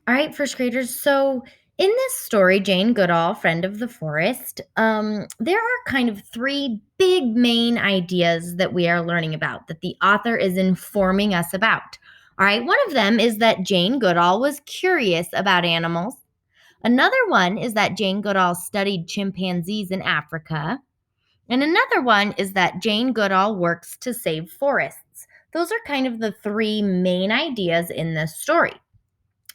All right, first graders. So, in this story, Jane Goodall, Friend of the Forest, there are kind of three big main ideas that we are learning about that the author is informing us about. All right, one of them is that Jane Goodall was curious about animals. Another one is that Jane Goodall studied chimpanzees in Africa. And another one is that Jane Goodall works to save forests. Those are kind of the three main ideas in this story.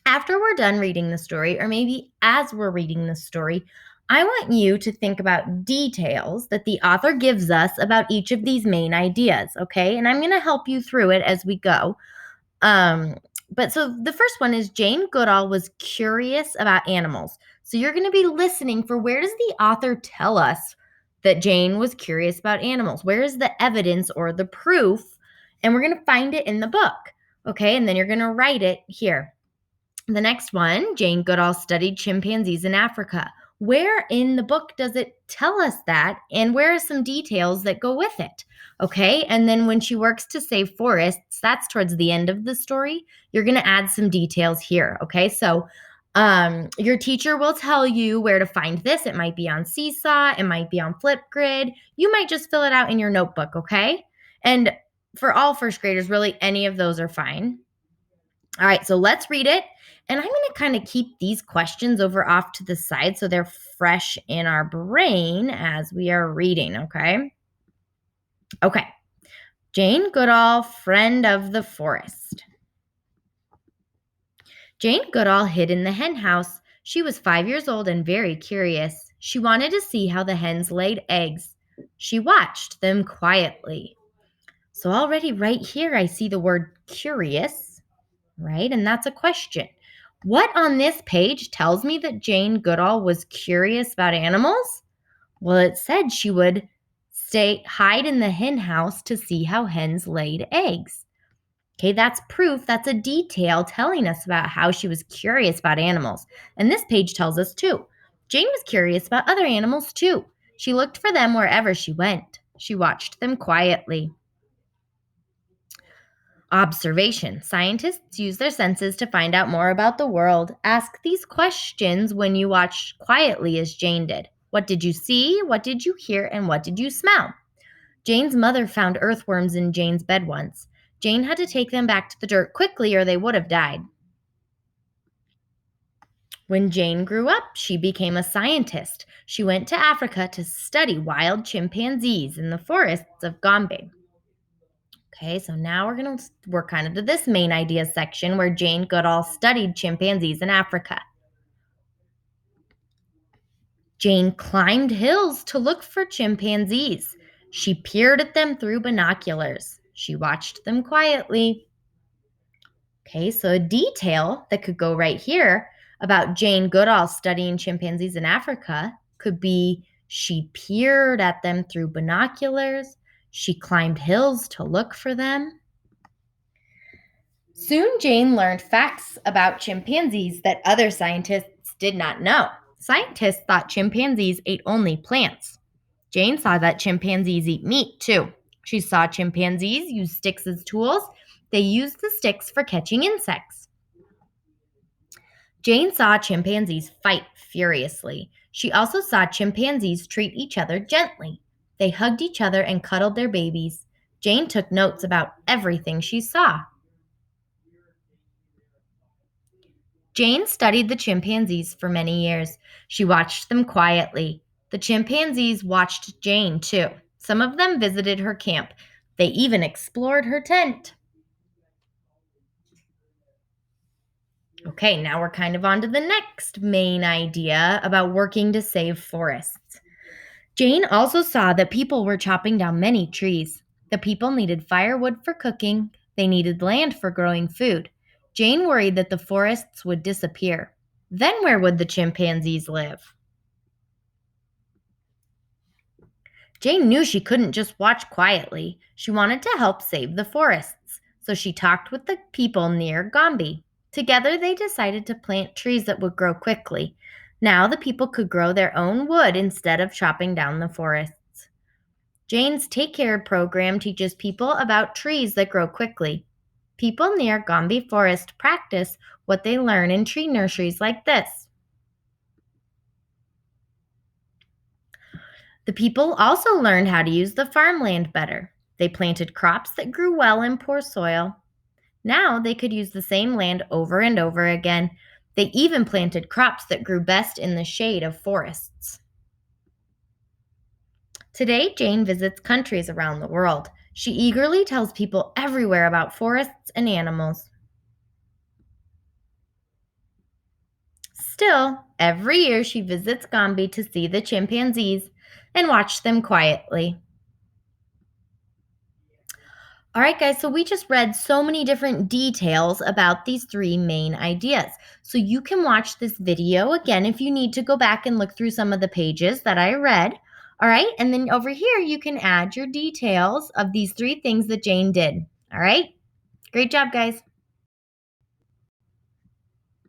After we're done reading the story, or maybe as we're reading the story, I want you to think about details that the author gives us about each of these main ideas, okay? And I'm going to help you through it as we go. Um, but so the first one is Jane Goodall was curious about animals. So you're going to be listening for where does the author tell us that Jane was curious about animals? Where is the evidence or the proof? And we're going to find it in the book, okay? And then you're going to write it here. The next one, Jane Goodall studied chimpanzees in Africa. Where in the book does it tell us that? And where are some details that go with it? Okay. And then when she works to save forests, that's towards the end of the story. You're going to add some details here. Okay. So your teacher will tell you where to find this. It might be on Seesaw, it might be on Flipgrid. You might just fill it out in your notebook. Okay. And for all first graders, really, any of those are fine. All right, so let's read it. And I'm going to kind of keep these questions over off to the side so they're fresh in our brain as we are reading, okay? Okay. Jane Goodall, Friend of the Forest. Jane Goodall hid in the hen house. She was 5 years old and very curious. She wanted to see how the hens laid eggs. She watched them quietly. So already right here, I see the word curious, right? And that's a question. What on this page tells me that Jane Goodall was curious about animals? Well, it said she would hide in the hen house to see how hens laid eggs. Okay, that's proof, that's a detail telling us about how she was curious about animals. And this page tells us too. Jane was curious about other animals too. She looked for them wherever she went. She watched them quietly. Observation. Scientists use their senses to find out more about the world. Ask these questions when you watch quietly as Jane did. What did you see? What did you hear? And what did you smell? Jane's mother found earthworms in Jane's bed once. Jane had to take them back to the dirt quickly or they would have died. When Jane grew up, she became a scientist. She went to Africa to study wild chimpanzees in the forests of Gombe. Okay, so now we're kind of to this main ideas section where Jane Goodall studied chimpanzees in Africa. Jane climbed hills to look for chimpanzees. She peered at them through binoculars. She watched them quietly. Okay, so a detail that could go right here about Jane Goodall studying chimpanzees in Africa could be she peered at them through binoculars. She climbed hills to look for them. Soon Jane learned facts about chimpanzees that other scientists did not know. Scientists thought chimpanzees ate only plants. Jane saw that chimpanzees eat meat too. She saw chimpanzees use sticks as tools. They used the sticks for catching insects. Jane saw chimpanzees fight furiously. She also saw chimpanzees treat each other gently. They hugged each other and cuddled their babies. Jane took notes about everything she saw. Jane studied the chimpanzees for many years. She watched them quietly. The chimpanzees watched Jane, too. Some of them visited her camp. They even explored her tent. Okay, now we're kind of on to the next main idea about working to save forests. Jane also saw that people were chopping down many trees. The people needed firewood for cooking. They needed land for growing food. Jane worried that the forests would disappear. Then where would the chimpanzees live? Jane knew she couldn't just watch quietly. She wanted to help save the forests, so she talked with the people near Gombe. Together, they decided to plant trees that would grow quickly. Now the people could grow their own wood instead of chopping down the forests. Jane's Take Care program teaches people about trees that grow quickly. People near Gombe Forest practice what they learn in tree nurseries like this. The people also learned how to use the farmland better. They planted crops that grew well in poor soil. Now they could use the same land over and over again. They even planted crops that grew best in the shade of forests. Today, Jane visits countries around the world. She eagerly tells people everywhere about forests and animals. Still, every year she visits Gombe to see the chimpanzees and watch them quietly. All right, guys, so we just read so many different details about these three main ideas. So you can watch this video again if you need to go back and look through some of the pages that I read. All right, and then over here you can add your details of these three things that Jane did. All right, great job, guys.